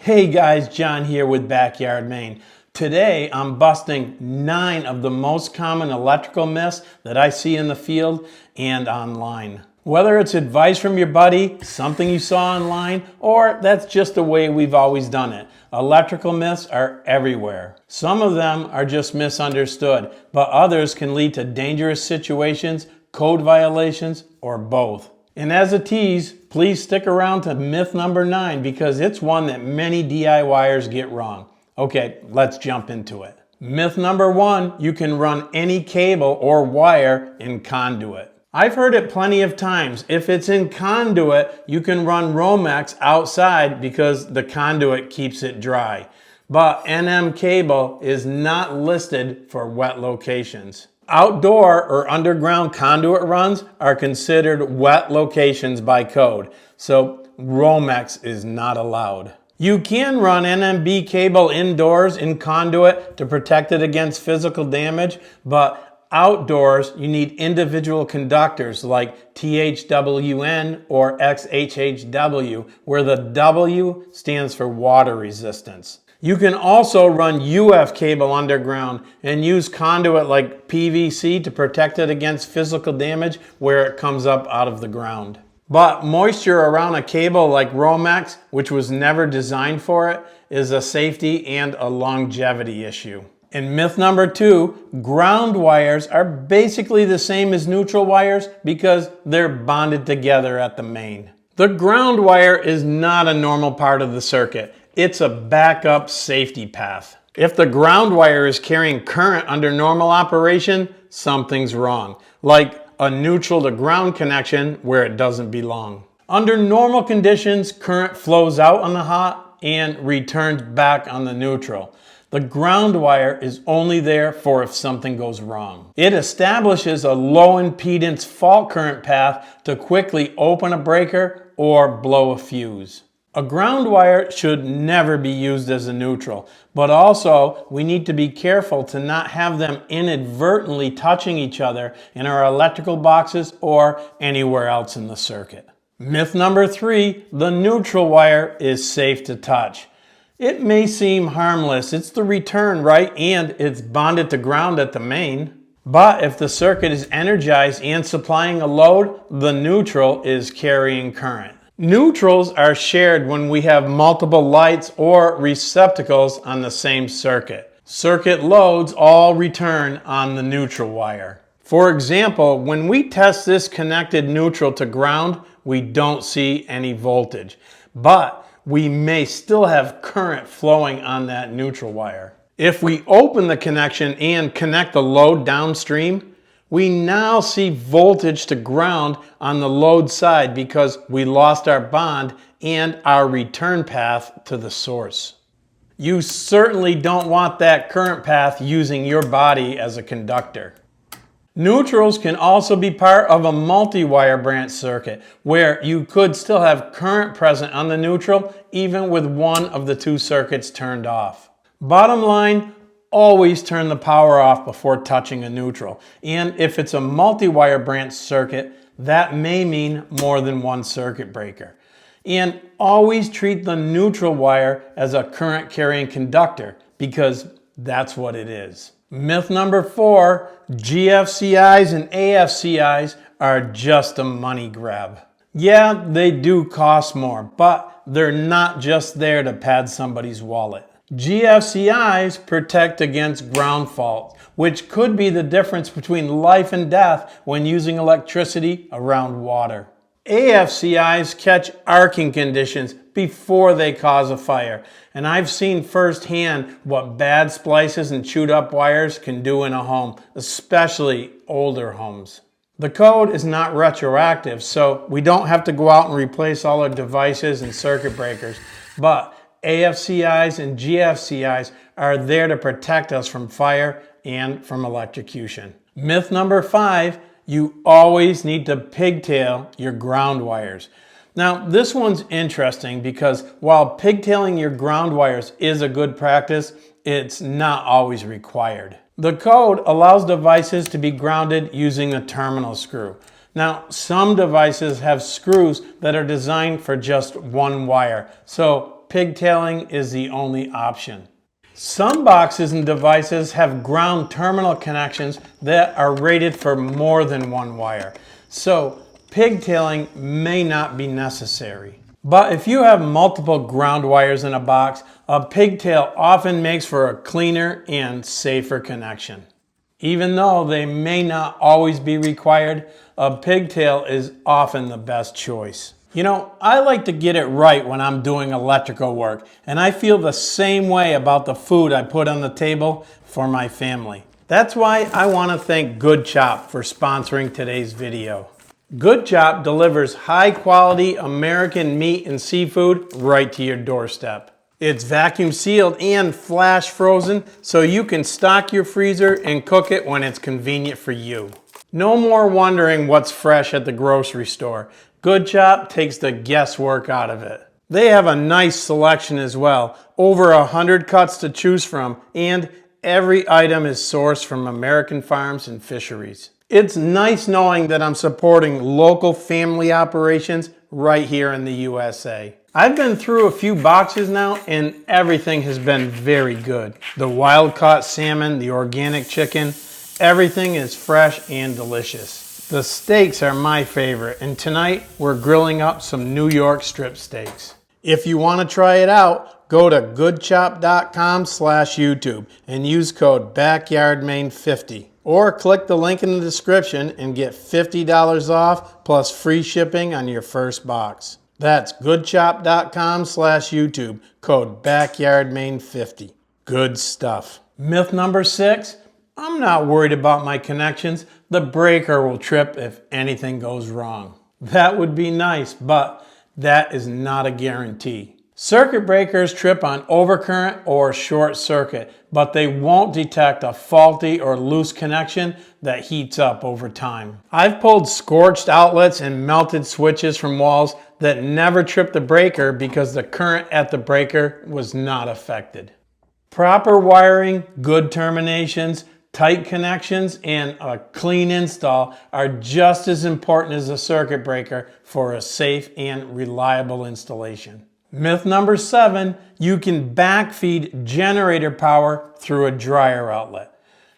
Hey guys, John here with Backyard Maine. Today I'm busting 9 of the most common electrical myths that I see in the field and online. Whether it's advice from your buddy, something you saw online, or that's just the way we've always done it, electrical myths are everywhere. Some of them are just misunderstood, but others can lead to dangerous situations, code violations, or both. And as a tease, please stick around to myth number 9 because it's one that many DIYers get wrong. Okay, let's jump into it. Myth number 1, you can run any cable or wire in conduit. I've heard it plenty of times. If it's in conduit, you can run Romex outside because the conduit keeps it dry. But NM cable is not listed for wet locations. Outdoor or underground conduit runs are considered wet locations by code, so Romex is not allowed. You can run NMB cable indoors in conduit to protect it against physical damage, but outdoors you need individual conductors like THWN or XHHW, where the W stands for water resistance. You can also run UF cable underground and use conduit like PVC to protect it against physical damage where it comes up out of the ground. But moisture around a cable like Romex, which was never designed for it, is a safety and a longevity issue. And myth number 2, ground wires are basically the same as neutral wires because they're bonded together at the main. The ground wire is not a normal part of the circuit. It's a backup safety path. If the ground wire is carrying current under normal operation, something's wrong, like a neutral to ground connection where it doesn't belong. Under normal conditions, current flows out on the hot and returns back on the neutral. The ground wire is only there for if something goes wrong. It establishes a low impedance fault current path to quickly open a breaker or blow a fuse. A ground wire should never be used as a neutral, but also we need to be careful to not have them inadvertently touching each other in our electrical boxes or anywhere else in the circuit. Myth number 3, the neutral wire is safe to touch. It may seem harmless, it's the return, right? And it's bonded to ground at the main. But if the circuit is energized and supplying a load, the neutral is carrying current. Neutrals are shared when we have multiple lights or receptacles on the same circuit. Circuit loads all return on the neutral wire. For example, when we test this connected neutral to ground, we don't see any voltage, but we may still have current flowing on that neutral wire. If we open the connection and connect the load downstream, we now see voltage to ground on the load side because we lost our bond and our return path to the source. You certainly don't want that current path using your body as a conductor. Neutrals can also be part of a multi-wire branch circuit where you could still have current present on the neutral even with one of the 2 circuits turned off. Bottom line, always turn the power off before touching a neutral. And if it's a multi-wire branch circuit, that may mean more than one circuit breaker. And always treat the neutral wire as a current carrying conductor because that's what it is. Myth number 4, GFCIs and AFCIs are just a money grab. Yeah, they do cost more, but they're not just there to pad somebody's wallet. GFCIs protect against ground faults, which could be the difference between life and death when using electricity around water. AFCIs catch arcing conditions before they cause a fire, and I've seen firsthand what bad splices and chewed up wires can do in a home, especially older homes. The code is not retroactive, so we don't have to go out and replace all our devices and circuit breakers, but AFCIs and GFCIs are there to protect us from fire and from electrocution. Myth number 5, you always need to pigtail your ground wires. Now, this one's interesting because while pigtailing your ground wires is a good practice, it's not always required. The code allows devices to be grounded using a terminal screw. Now, some devices have screws that are designed for just one wire, so pigtailing is the only option. Some boxes and devices have ground terminal connections that are rated for more than one wire, so pigtailing may not be necessary. But if you have multiple ground wires in a box, a pigtail often makes for a cleaner and safer connection. Even though they may not always be required, a pigtail is often the best choice. You know, I like to get it right when I'm doing electrical work, and I feel the same way about the food I put on the table for my family. That's why I want to thank Good Chop for sponsoring today's video. Good Chop delivers high-quality American meat and seafood right to your doorstep. It's vacuum sealed and flash frozen, so you can stock your freezer and cook it when it's convenient for you. No more wondering what's fresh at the grocery store. Good Chop takes the guesswork out of it. They have a nice selection as well, over 100 cuts to choose from, and every item is sourced from American farms and fisheries. It's nice knowing that I'm supporting local family operations right here in the USA. I've been through a few boxes now and everything has been very good. The wild-caught salmon, the organic chicken, everything is fresh and delicious. The steaks are my favorite, and tonight we're grilling up some New York strip steaks. If you want to try it out, go to goodchop.com/YouTube and use code BackyardMaine50. Or click the link in the description and get $50 off plus free shipping on your first box. That's goodchop.com/YouTube, code BackyardMaine50. Good stuff. Myth number 6, I'm not worried about my connections. The breaker will trip if anything goes wrong. That would be nice, but that is not a guarantee. Circuit breakers trip on overcurrent or short circuit, but they won't detect a faulty or loose connection that heats up over time. I've pulled scorched outlets and melted switches from walls that never tripped the breaker because the current at the breaker was not affected. Proper wiring, good terminations, tight connections, and a clean install are just as important as a circuit breaker for a safe and reliable installation. Myth number 7, you can backfeed generator power through a dryer outlet.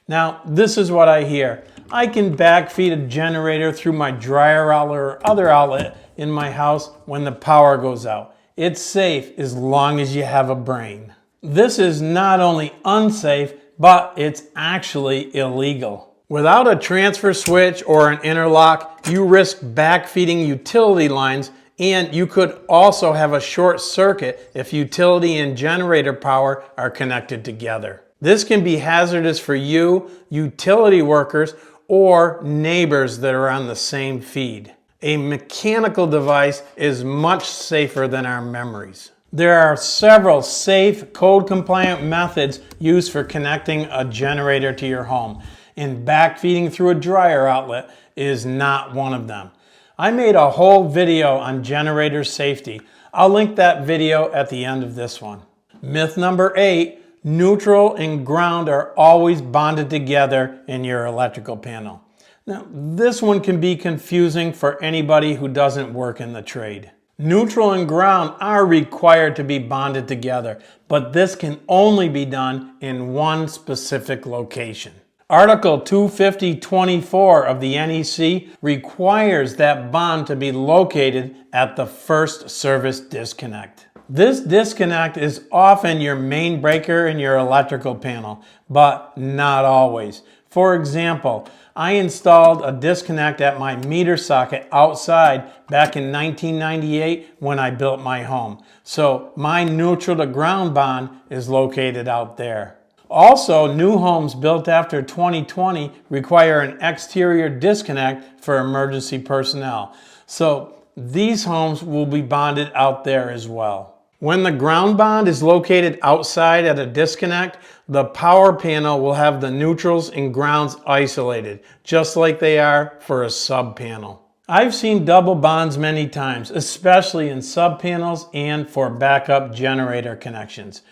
Now, this is what I hear. I can backfeed a generator through my dryer outlet or other outlet in my house when the power goes out. It's safe as long as you have a brain. This is not only unsafe, but it's actually illegal. Without a transfer switch or an interlock, you risk backfeeding utility lines, and you could also have a short circuit if utility and generator power are connected together. This can be hazardous for you, utility workers, or neighbors that are on the same feed. A mechanical device is much safer than our memories. There are several safe, code-compliant methods used for connecting a generator to your home, and backfeeding through a dryer outlet is not one of them. I made a whole video on generator safety. I'll link that video at the end of this one. Myth number 8, neutral and ground are always bonded together in your electrical panel. Now, this one can be confusing for anybody who doesn't work in the trade. Neutral and ground are required to be bonded together, but this can only be done in one specific location. Article 250.24 of the NEC requires that bond to be located at the first service disconnect. This disconnect is often your main breaker in your electrical panel, but not always. For example, I installed a disconnect at my meter socket outside back in 1998 when I built my home. So my neutral to ground bond is located out there. Also, new homes built after 2020 require an exterior disconnect for emergency personnel. So these homes will be bonded out there as well. When the ground bond is located outside at a disconnect, the power panel will have the neutrals and grounds isolated, just like they are for a sub panel. I've seen double bonds many times, especially in sub panels and for backup generator connections.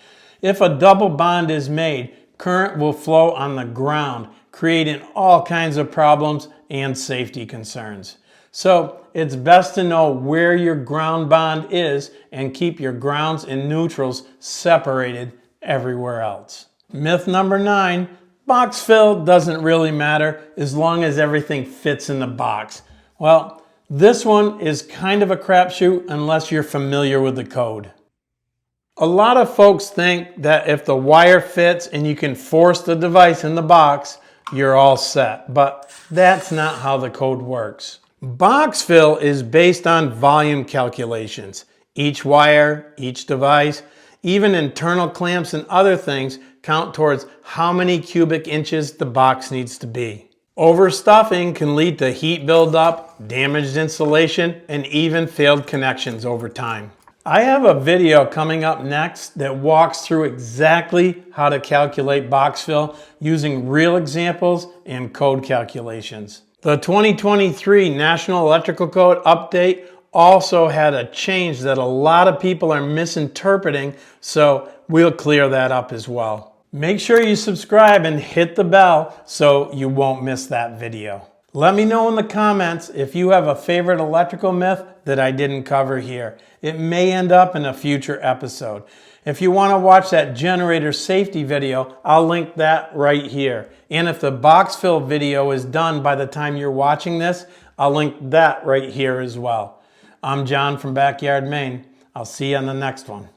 If a double bond is made, current will flow on the ground, creating all kinds of problems and safety concerns. So it's best to know where your ground bond is and keep your grounds and neutrals separated everywhere else. Myth number 9, box fill doesn't really matter as long as everything fits in the box. Well, this one is kind of a crapshoot unless you're familiar with the code. A lot of folks think that if the wire fits and you can force the device in the box, you're all set, but that's not how the code works. Box fill is based on volume calculations. Each wire, each device, even internal clamps and other things count towards how many cubic inches the box needs to be. Overstuffing can lead to heat buildup, damaged insulation, and even failed connections over time. I have a video coming up next that walks through exactly how to calculate box fill using real examples and code calculations. The 2023 National Electrical Code update also had a change that a lot of people are misinterpreting, so we'll clear that up as well. Make sure you subscribe and hit the bell so you won't miss that video. Let me know in the comments if you have a favorite electrical myth that I didn't cover here. It may end up in a future episode. If you want to watch that generator safety video, I'll link that right here. And if the box fill video is done by the time you're watching this, I'll link that right here as well. I'm John from Backyard Maine. I'll see you on the next one.